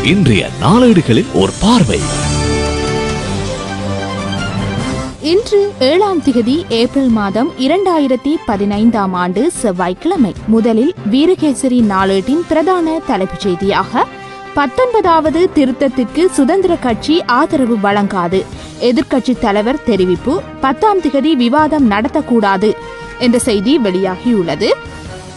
இன்றைய நாளேடுகளில் ஒரு பார்வை. இன்று 7ஆம் திகதி ஏப்ரல் மாதம் 2015ஆம் ஆண்டு செவ்வாய்க்கிழமை. முதலில் வீரகேசரி நாளேட்டின் பிரதான தலைப்புச் செய்தியாக 19வது திருத்தத்திற்கு சுதந்திர கட்சி ஆதரவு வழங்காது, எதிர்க்கட்சி தலைவர் தெரிவிப்பு, 10ஆம் திகதி விவாதம் நடத்தக்கூடாது என்ற செய்தி வெளியாகியுள்ளது.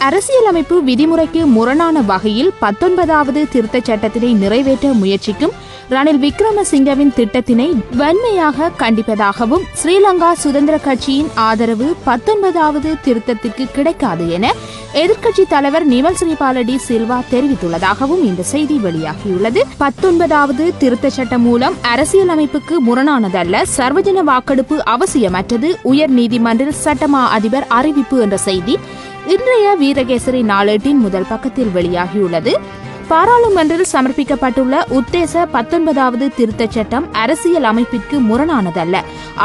அரசியலமைப்பு விதிமுறைக்கு முரணான வகையில் 19வது திருத்தச் சட்டத்தினை நிறைவேற்ற முயற்சிக்கும் ரணில் விக்ரமசிங்கவின் திட்டத்தினை வன்மையாக கண்டிப்பதாகவும் ஸ்ரீலங்கா சுதந்திர கட்சியின் ஆதரவு 19வது திருத்தத்திற்கு கிடைக்காது என எதிர்க்கட்சி தலைவர் நிமல் ஸ்ரீபால டி சில்வா தெரிவித்துள்ளதாகவும் இந்த செய்தி வெளியாகியுள்ளது. 19வது திருத்தச் சட்டம் மூலம் அரசியலமைப்புக்கு முரணானதல்ல, சர்வஜன வாக்கெடுப்பு அவசியமற்றது, உயர் நீதிமன்றில் சட்டமா அதிபர் அறிவிப்பு என்ற செய்தி இன்றைய வீரகேசரி நாளேட்டின் முதல் பக்கத்தில் வெளியாகியுள்ளது. பாராளுமன்றில் சமர்ப்பிக்கப்பட்டுள்ள உத்தேச 19வது திருத்தச் சட்டம் அரசியல் அமைப்பிற்கு முரணானதல்ல.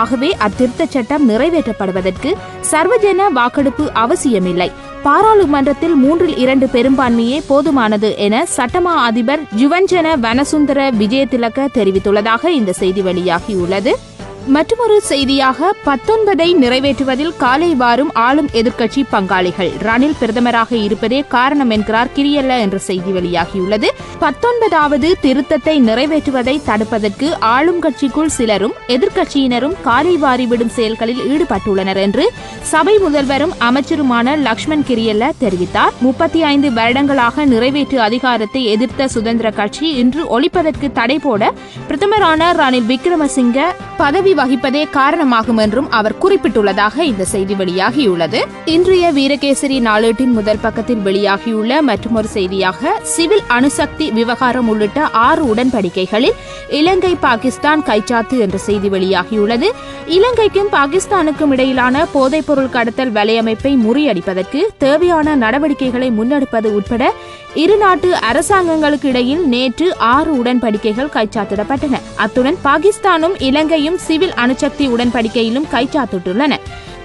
ஆகவே அத்திருத்தச் சட்டம் நிறைவேற்றப்படுவதற்கு சர்வஜன வாக்கெடுப்பு அவசியமில்லை. பாராளுமன்றத்தில் 3/2 பெரும்பான்மையே போதுமானது என சட்டமா அதிபர் ஜுவஞ்சன வனசுந்தர விஜயதிலக தெரிவித்துள்ளதாக இந்த செய்தி வெளியாகியுள்ளது. மற்றொரு செய்தியாக 19ஐ நிறைவேற்றுவதில் காலை வாரும் ஆளும் எதிர்க்கட்சி பங்காளிகள், ரணில் பிரதமராக இருப்பதே காரணம் என்கிறார் கிரியல்ல என்ற செய்தி வெளியாகியுள்ளது. 19வது திருத்தத்தை நிறைவேற்றுவதை தடுப்பதற்கு ஆளும் கட்சிக்குள் சிலரும் எதிர்க்கட்சியினரும் காலை வாரிவிடும் செயல்களில் ஈடுபட்டுள்ளனர் என்று சபை முதல்வரும் அமைச்சருமான லக்ஷ்மன் கிரியல்ல தெரிவித்தார். 35 வருடங்களாக நிறைவேற்று அதிகாரத்தை எதிர்த்த சுதந்திர கட்சி இன்று ஒழிப்பதற்கு தடை போட பிரதமரான ரணில் விக்ரமசிங்க பதவி வகிப்பதே காரணமாகும் என்றும் அவர் குறிப்பிட்டுள்ளதாக இந்த செய்தி வெளியாகியுள்ளது. இன்றைய வீரகேசரி நாளேட்டின் முதல் பக்கத்தில் வெளியாகியுள்ள மற்றொரு செய்தியாக சிவில் அணுசக்தி விவகாரம் உள்ளிட்ட 6 உடன்படிக்கைகளில் இலங்கை பாகிஸ்தான் கைச்சாத்து என்ற செய்தி வெளியாகியுள்ளது. இலங்கைக்கும் பாகிஸ்தானுக்கும் இடையிலான போதைப்பொருள் கடத்தல் வலையமைப்பை முறியடிப்பதற்கு தேவையான நடவடிக்கைகளை முன்னெடுப்பது உட்பட இரு நாட்டு அரசாங்கங்களுக்கு இடையில் நேற்று 6 உடன்படிக்கைகள் கைச்சாத்திடப்பட்டன. அத்துடன் பாகிஸ்தானும் இலங்கையும் சிவில் அணுசக்தி உடன்படிக்கையிலும் கைச்சாத்திட்டுள்ளன.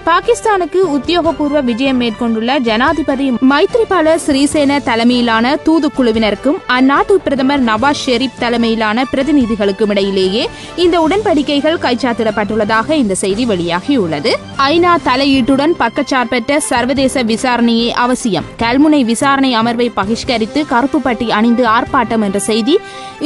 பாகிஸ்தானுக்கு உத்தியோகபூர்வ விஜயம் மேற்கொண்டுள்ள ஜனாதிபதி மைத்ரிபால சிறிசேன தலைமையிலான தூதுக்குழுவினருக்கும் அந்நாட்டு பிரதமர் நவாஸ் ஷெரீப் தலைமையிலான பிரதிநிதிகளுக்கும் இடையிலேயே இந்த உடன்படிக்கைகள் கைச்சாத்திடப்பட்டுள்ளதாக இந்த செய்தி வெளியாகியுள்ளது. ஐநா தலையீட்டுடன் பக்கச்சார்பற்ற சர்வதேச விசாரணையே அவசியம், கல்முனை விசாரணை அமர்வை பகிஷ்கரித்து கருப்பு பட்டி அணிந்து ஆர்ப்பாட்டம் என்ற செய்தி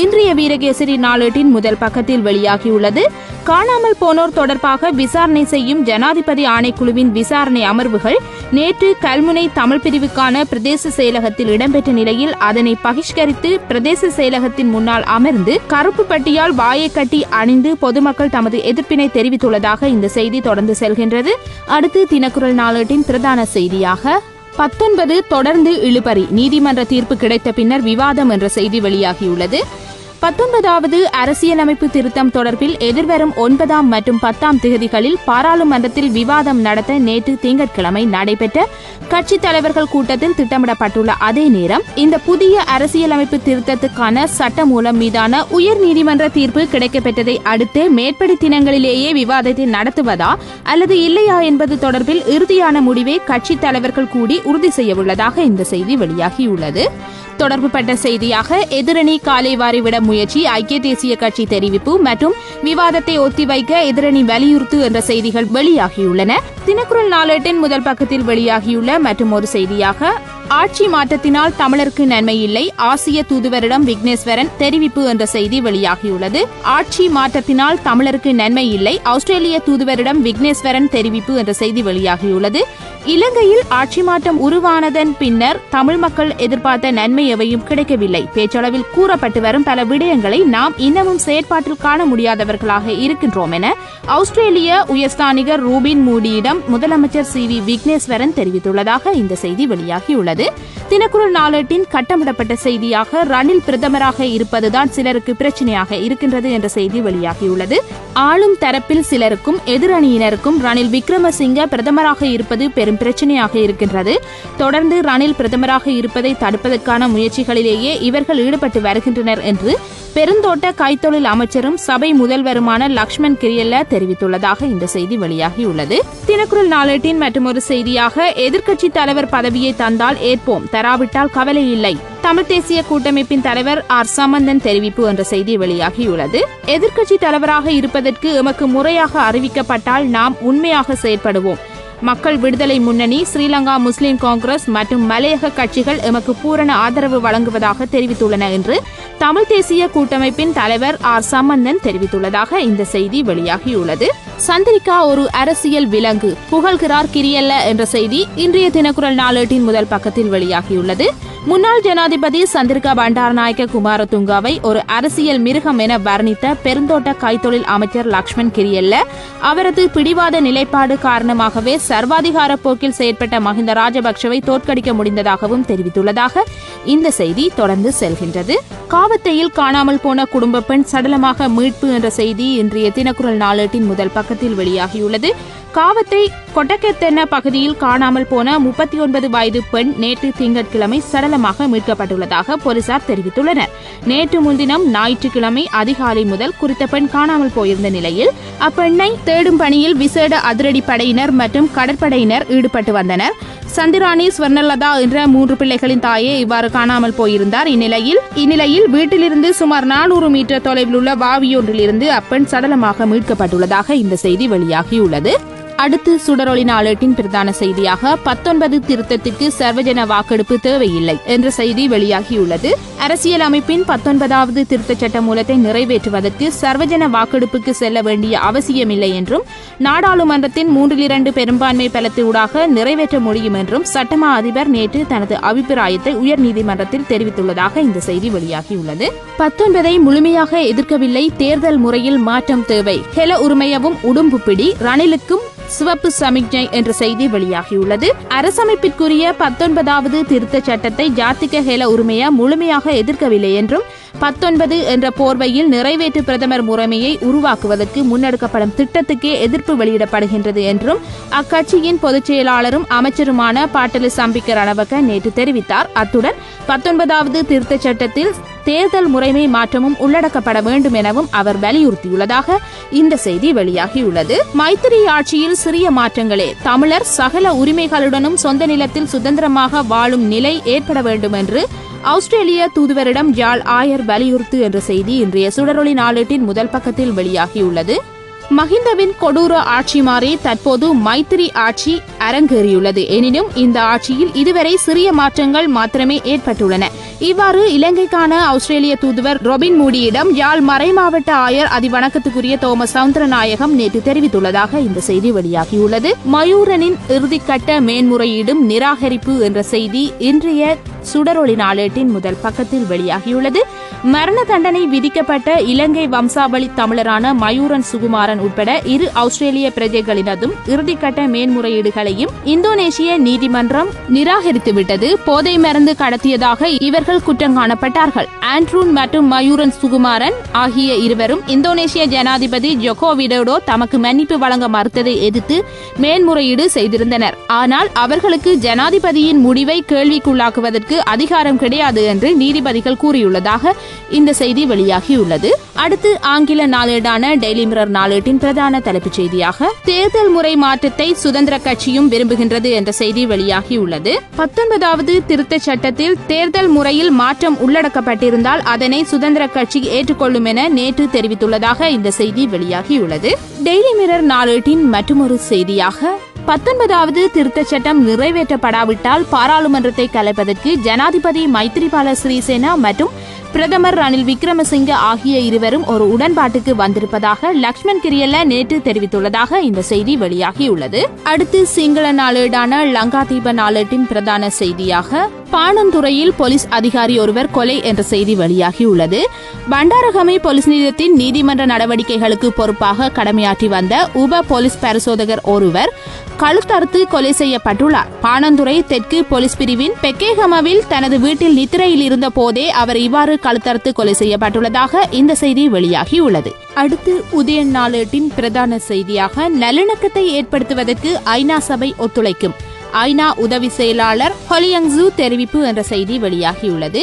இன்றைய வீரகேசரி நாளேட்டின் முதல் பக்கத்தில் வெளியாகியுள்ளது. காணாமல் போனோர் தொடர்பாக விசாரணை செய்யும் ஜனாதிபதி ஆணைக்குழுவின் விசாரணை அமர்வுகள் நேற்று கல்முனை தமிழ் பிரிவுக்கான பிரதேச செயலகத்தில் இடம்பெற்ற நிலையில் அதனை பகிஷ்கரித்து பிரதேச செயலகத்தின் முன்னால் அமர்ந்து கருப்பு பட்டியால் வாயை கட்டி அணிந்து பொதுமக்கள் தமது எதிர்ப்பினை தெரிவித்துள்ளதாக இந்த செய்தி தொடர்ந்து செல்கின்றது. அடுத்து தினக்குரல் நாளேட்டின் பிரதான செய்தியாக 19 தொடர்ந்து இழுபறி, நீதிமன்ற தீர்ப்பு கிடைத்த பின்னர் விவாதம் என்ற செய்தி வெளியாகியுள்ளது. 19வது அரசியலமைப்பு திருத்தம் தொடர்பில் எதிர்வரும் 9ஆம் மற்றும் 10ஆம் திகதிகளில் பாராளுமன்றத்தில் விவாதம் நடத்த நேற்று திங்கட்கிழமை நடைபெற்ற கட்சித் தலைவர்கள் கூட்டத்தில் திட்டமிடப்பட்டுள்ள அதே நேரம் இந்த புதிய அரசியலமைப்பு திருத்தத்துக்கான சட்டமூலம் மீதான உயர்நீதிமன்ற தீர்ப்பு கிடைக்கப்பெற்றதை அடுத்து மேற்படி தினங்களிலேயே விவாதத்தை நடத்துவதா அல்லது இல்லையா என்பது தொடர்பில் இறுதியான முடிவை கட்சித் தலைவர்கள் கூடி உறுதி செய்யவுள்ளதாக இந்த செய்தி வெளியாகியுள்ளது. தொடர்புபட்ட செய்தியாக எதிரணி காலை வாரிவிட முயற்சி, ஐக்கிய தேசிய கட்சி தெரிவிப்பு மற்றும் விவாதத்தை ஒத்திவைக்க எதிரணி வலியுறுத்து என்ற செய்திகள் வெளியாகியுள்ளன. தினக்குரல் நாளேட்டின் முதல் பக்கத்தில் வெளியாகியுள்ள மற்றும் ஒரு செய்தியாக ஆட்சி மாற்றத்தினால் தமிழருக்கு நன்மை இல்லை, ஆசிய தூதுவரிடம் விக்னேஸ்வரன் தெரிவிப்பு என்ற செய்தி வெளியாகியுள்ளது. ஆட்சி மாற்றத்தினால் தமிழருக்கு நன்மை இல்லை, ஆஸ்திரேலிய தூதுவரிடம் விக்னேஸ்வரன் தெரிவிப்பு என்ற செய்தி வெளியாகியுள்ளது. இலங்கையில் ஆட்சி மாற்றம் உருவானதன் பின்னர் தமிழ் மக்கள் எதிர்பார்த்த நன்மை எவையும் கிடைக்கவில்லை. பேச்சளவில் கூறப்பட்டு வரும் பல விடயங்களை நாம் இன்னமும் செயற்பாட்டில் காண முடியாதவர்களாக இருக்கின்றோம் என ஆஸ்திரேலிய உயர்ஸ்தானிகர் ரூபின் மூடியிடம் முதலமைச்சர் CV விக்னேஸ்வரன் தெரிவித்துள்ளதாக இந்த செய்தி வெளியாகியுள்ளது. தினக்குரல் நாளேட்டின் கட்டமிடப்பட்ட செய்தியாக ரணில் பிரதமராக இருப்பதுதான் சிலருக்கு பிரச்சனையாக இருக்கின்றது என்ற செய்தி வெளியாகியுள்ளது. ஆளும் தரப்பில் சிலருக்கும் எதிரணியினருக்கும் ரணில் விக்ரமசிங்க பிரதமராக இருப்பது பெரும் பிரச்சனையாக இருக்கின்றது. தொடர்ந்து ரணில் பிரதமராக இருப்பதை தடுப்பதற்கான முயற்சிகளிலேயே இவர்கள் ஈடுபட்டு வருகின்றனர் என்று பெருந்தோட்ட கைத்தொழில் அமைச்சரும் சபை முதல்வருமான லக்ஷ்மன் கிரியல்ல தெரிவித்துள்ளதாக இந்த செய்தி வெளியாகியுள்ளது. தினக்குரல் நாளேட்டின் மற்றொரு செய்தியாக எதிர்க்கட்சி தலைவர் பதவியை தந்தால் ஏற்போம், தராவிட்டால் கவலை இல்லை. தமிழ் தேசிய கூட்டமைப்பின் தலைவர் ஆர் சம்பந்தன் தெரிவிப்பு என்ற செய்தி வெளியாகியுள்ளது. எதிர்க்கட்சி தலைவராக இருப்பதற்கு எமக்கு முறையாக அறிவிக்கப்பட்டால் நாம் உண்மையாக செயற்படுவோம். மக்கள் விடுதலை முன்னணி, ஸ்ரீலங்கா முஸ்லிம் காங்கிரஸ் மற்றும் மலையக கட்சிகள் எமக்கு பூரண ஆதரவு வழங்குவதாக தெரிவித்துள்ளன என்று தமிழ் தேசிய கூட்டமைப்பின் தலைவர் ஆர் சம்பந்தன் தெரிவித்துள்ளதாக இந்த செய்தி வெளியாகியுள்ளது. சந்திரிகா ஒரு அரசியல் விலங்கு, புகழ்கிறார் கிரியல்ல என்ற செய்தி இன்றைய தினக்குரல் நாளேட்டின் முதல் பக்கத்தில் வெளியாகியுள்ளது. முன்னாள் ஜனாதிபதி சந்திரிகா பண்டாரநாயக்க குமாரதுங்கவை ஒரு அரசியல் மிருகம் என வர்ணித்த பெருந்தோட்ட கைத்தொழில் அமைச்சர் லக்ஷ்மன் கிரியல்ல அவரது பிடிவாத நிலைப்பாடு காரணமாகவே சர்வாதிகார போக்கில் செயற்பட்ட மஹிந்த ராஜபக்சவை தோற்கடிக்க முடிந்ததாகவும் தெரிவித்துள்ளதாக இந்த செய்தி தொடர்ந்து செல்கின்றது. காவத்தையில் காணாமல் போன குடும்ப பெண் சடலமாக மீட்பு என்ற செய்தி இன்றைய தினக்குரல் நாளேட்டின் முதல் பக்கத்தில் வெளியாகியுள்ளது. காவத்தை கொட்டக்கெத்தென்ன பகுதியில் காணாமல் போன 39 வயது பெண் நேற்று திங்கட்கிழமை சடலமாக மீட்கப்பட்டுள்ளதாக போலீசார் தெரிவித்துள்ளனர். நேற்று முன்தினம் ஞாயிற்றுக்கிழமை அதிகாலை முதல் குறித்த பெண் காணாமல் போயிருந்த நிலையில் அப்பெண்ணை தேடும் பணியில் விசேட அதிரடி படையினர் மற்றும் கடற்படையினர் ஈடுபட்டு வந்தனர். சந்திராணி ஸ்வர்ணலதா என்ற 3 பிள்ளைகளின் தாயே இவ்வாறு காணாமல் போயிருந்தார். இந்நிலையில் வீட்டிலிருந்து சுமார் 400 மீட்டர் தொலைவில் உள்ள வாவியொன்றிலிருந்து அப்பெண் சடலமாக மீட்கப்பட்டுள்ளதாக இந்த செய்தி வெளியாகியுள்ளது. அடுத்து சுடரொளி நாளேட்டின் பிரதான செய்தியாக 19 திருத்தத்திற்கு சர்வஜன வாக்கெடுப்பு தேவையில்லை என்ற செய்தி வெளியாகியுள்ளது. அரசியல் அமைப்பின் 19வது திருத்தச் சட்ட மூலத்தை நிறைவேற்றுவதற்கு சர்வஜன வாக்கெடுப்புக்கு செல்ல வேண்டிய அவசியமில்லை என்றும் நாடாளுமன்றத்தின் 3/2 பெரும்பான்மை பலத்தினூடாக நிறைவேற்ற முடியும் என்றும் சட்டமா அதிபர் நேற்று தனது அபிப்பிராயத்தை உயர்நீதிமன்றத்தில் தெரிவித்துள்ளதாக இந்த செய்தி வெளியாகியுள்ளது. 19ஐ முழுமையாக எதிர்க்கவில்லை, தேர்தல் முறையில் மாற்றம் தேவை, ஹெல உரிமையவும் உடும்பு பிடி, ரணிலுக்கும் சிவப்பு சமிக்ஞை என்ற செய்தி வெளியாகியுள்ளது. அரசமைப்பிற்குரிய 19வது திருத்தச் சட்டத்தை ஜாத்திக ஹெல உரிமைய முழுமையாக எதிர்க்கவில்லை என்றும் 19 என்ற போர்வையில் நிறைவேற்று பிரதமர் முறைமையை உருவாக்குவதற்கு முன்னெடுக்கப்படும் திட்டத்துக்கே எதிர்ப்பு வெளியிடப்படுகின்றது என்றும் அக்கட்சியின் பொதுச் செயலாளரும் அமைச்சருமான பாட்டலி சம்பிக்க ரணவக்க நேற்று தெரிவித்தார். அத்துடன் 19வது திருத்தச் சட்டத்தில் தேர்தல் முறைமை மாற்றமும் உள்ளடக்கப்பட வேண்டும் எனவும் அவர் வலியுறுத்தியுள்ளதாக இந்த செய்தி வெளியாகியுள்ளது. மைத்திரி ஆட்சியில் சிறிய மாற்றங்களே, தமிழர் சகல உரிமைகளுடனும் சொந்த நிலத்தில் சுதந்திரமாக வாழும் நிலை ஏற்பட வேண்டும் என்று ஆஸ்திரேலிய தூதுவரிடம் ஜால் ஆயர் வலியுறுத்து என்ற செய்தி இன்றைய சுடரொளி நாளேட்டின் முதல் பக்கத்தில் வெளியாகியுள்ளது. மஹிந்தவின் கொடூர ஆட்சி மாறி தற்போது மைத்திரி ஆட்சி அரங்கேறியுள்ளது. எனினும் இந்த ஆட்சியில் இதுவரை சிறிய மாற்றங்கள் மாத்திரமே ஏற்பட்டுள்ளன. இவ்வாறு இலங்கைக்கான ஆஸ்திரேலிய தூதுவர் ரொபின் மூடியிடம் யாழ் மறைமாவட்ட ஆயர் அதிவணக்கத்துக்குரிய தோமஸ் சவுந்தரநாயகம் நேற்று தெரிவித்துள்ளதாக இந்த செய்தி வெளியாகியுள்ளது. மயூரனின் இறுதிக்கட்ட மேன்முறையீடும் நிராகரிப்பு என்ற செய்தி இன்றைய சுடரொளி நாளேட்டின் முதல் பக்கத்தில் வெளியாகியுள்ளது. மரண தண்டனை விதிக்கப்பட்ட இலங்கை வம்சாவளி தமிழரான மயூரன் சுகுமாரன் உட்பட 2 ஆஸ்திரேலிய பிரஜைகளினதும் இறுதிக்கட்ட மேன்முறையீடுகளையும் இந்தோனேஷிய நீதிமன்றம் நிராகரித்துவிட்டது. போதை மருந்து கடத்தியதாக இவர்கள் குற்றம் காணப்பட்டார்கள். ஆண்ட்ரூன் மற்றும் மயூரன் சுகுமாரன் ஆகிய இருவரும் இந்தோனேஷிய ஜனாதிபதி ஜோகோ விடோடோ தமக்கு மன்னிப்பு வழங்க மறுத்ததை எதிர்த்து மேன்முறையீடு செய்திருந்தனர். ஆனால் அவர்களுக்கு ஜனாதிபதியின் முடிவை கேள்விக்குள்ளாக்குவதற்கு அதிகாரம் கிடையாது என்று நீதிபதிகள் கூறியுள்ளதாக இந்த செய்தி வெளியாகியுள்ளது. அடுத்து ஆங்கில நாளேடான டெய்லி மிரர் நாளேட்டின் பிரதான தலைப்புச் செய்தியாக தேர்தல் முறை மாற்றத்தை சுதந்திர கட்சியும் விரும்புகின்றது என்ற செய்தி வெளியாகியுள்ளது. 19வது திருத்தச் சட்டத்தில் தேர்தல் முறையில் மாற்றம் உள்ளடக்கப்பட்டிருந்தால் அதனை சுதந்திர கட்சி ஏற்றுக்கொள்ளும் என நேற்று தெரிவித்துள்ளதாக இந்த செய்தி வெளியாகியுள்ளது. டெய்லி மிரர் நாளேட்டின் மற்றொரு செய்தியாக 19வது திருத்தச் சட்டம் நிறைவேற்றப்படாவிட்டால் பாராளுமன்றத்தை கலைப்பதற்கு ஜனாதிபதி மைத்ரிபால சிறிசேனா மற்றும் பிரதமர் ரணில் விக்ரமசிங்க ஆகிய இருவரும் ஒரு உடன்பாட்டுக்கு வந்திருப்பதாக லக்ஷ்மன் கிரியல்ல நேற்று தெரிவித்துள்ளதாக இந்த செய்தி வெளியாகியுள்ளது. அடுத்து சிங்கள நாளேடான லங்காதீப நாளேட்டின் பிரதான செய்தியாக பாணந்துறையில் போலீஸ் அதிகாரி ஒருவர் கொலை என்ற செய்தி வெளியாகியுள்ளது. பண்டாரகமை போலீஸ் நிலையத்தின் நீதிமன்ற நடவடிக்கைகளுக்கு பொறுப்பாக கடமையாற்றி வந்த உப போலீஸ் பரிசோதகர் ஒருவர் கழுத்தறுத்து கொலை செய்யப்பட்டுள்ளார். பாணந்துறை தெற்கு போலீஸ் பிரிவின் பெக்கேகமவில் தனது வீட்டில் நித்திரையில் இருந்த போதே அவர் இவ்வாறு கழுத்தறுத்து கொலை செய்யப்பட்டுள்ளதாக இந்த செய்தி வெளியாகியுள்ளது. அடுத்து உதயன் நாளேட்டின் பிரதான செய்தியாக நல்லிணக்கத்தை ஏற்படுத்துவதற்கு ஐநா சபை ஒத்துழைக்கும், ஐநா உதவி செயலாளர் ஹொலியங்ஸு தெரிவிப்பு என்ற செய்தி வெளியாகியுள்ளது.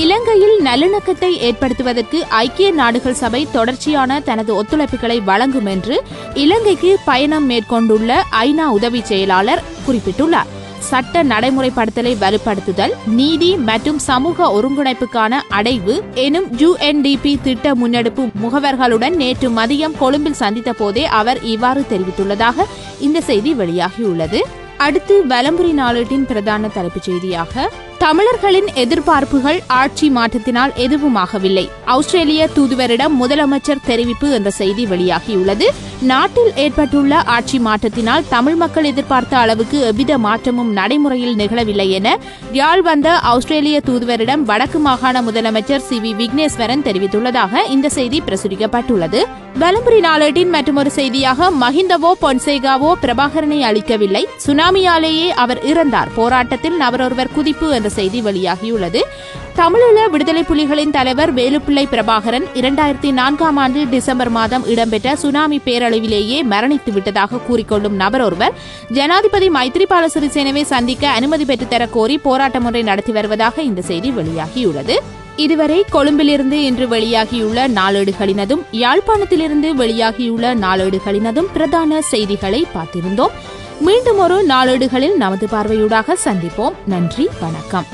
இலங்கையில் நல்லிணக்கத்தை ஏற்படுத்துவதற்கு ஐக்கிய நாடுகள் சபை தொடர்ச்சியான தனது ஒத்துழைப்புகளை வழங்கும் என்று இலங்கைக்கு பயணம் மேற்கொண்டுள்ள ஐநா உதவி செயலாளர் குறிப்பிட்டுள்ளார். சட்ட நடைமுறைப்படுத்தலை வலுப்படுத்துதல், நீதி மற்றும் சமூக ஒருங்கிணைப்புக்கான அடைவு எனும் UNDP திட்ட முன்னெடுப்பு முகவர்களுடன் நேற்று மதியம் கொழும்பில் சந்தித்த போதே அவர் இவ்வாறு தெரிவித்துள்ளதாக இந்த செய்தி வெளியாகியுள்ளது. அடுத்து வலம்புரி நாளேட்டின் பிரதான தலைப்புச் செய்தியாக, தமிழர்களின் எதிர்பார்ப்புகள் ஆட்சி மாற்றத்தினால் எதுவுமாகவில்லை, ஆஸ்திரேலிய தூதுவரிடம் முதலமைச்சர் தெரிவிப்பு என்ற செய்தி வெளியாகியுள்ளது. நாட்டில் ஏற்பட்டுள்ள ஆட்சி மாற்றத்தினால் தமிழ் மக்கள் எதிர்பார்த்த அளவுக்கு எவ்வித மாற்றமும் நடைமுறையில் நிகழவில்லை என யாழ் வந்த ஆஸ்திரேலிய தூதுவரிடம் வடக்கு மாகாண முதலமைச்சர் CV விக்னேஸ்வரன் தெரிவித்துள்ளதாக இந்த செய்தி பிரசுரிக்கப்பட்டுள்ளது. வலம்புரி நாளேட்டின் மற்றொரு செய்தியாக, மஹிந்தவோ பொன்சேகாவோ பிரபாகரனை அளிக்கவில்லை, சுனாமியாலேயே அவர் இறந்தார், போராட்டத்தில் நபரொருவர் குதிப்பு என்ற செய்தி வெளியாகியுள்ளது. தமிழீழ விடுதலை புலிகளின் தலைவர் வேலுப்பிள்ளை பிரபாகரன் 2004ஆம் ஆண்டு டிசம்பர் மாதம் இடம்பெற்ற சுனாமி பேரழிவிலேயே மரணித்து விட்டதாக கூறிக்கொள்ளும் நபர் ஒருவர் ஜனாதிபதி மைத்ரிபால சிறிசேனவை சந்திக்க அனுமதி பெற்றுத்தர கோரி போராட்டம் ஒன்றை நடத்தி வருவதாக இந்த செய்தி வெளியாகியுள்ளது. இதுவரை கொழும்பிலிருந்து இன்று வெளியாகியுள்ள நாளேடுகளினதும் யாழ்ப்பாணத்திலிருந்து வெளியாகியுள்ள நாளேடுகளினதும் பிரதான செய்திகளை பார்த்திருந்தோம். மீண்டும் ஒரு நாளேடுகளில் நமது பார்வையூடாக சந்திப்போம். நன்றி, வணக்கம்.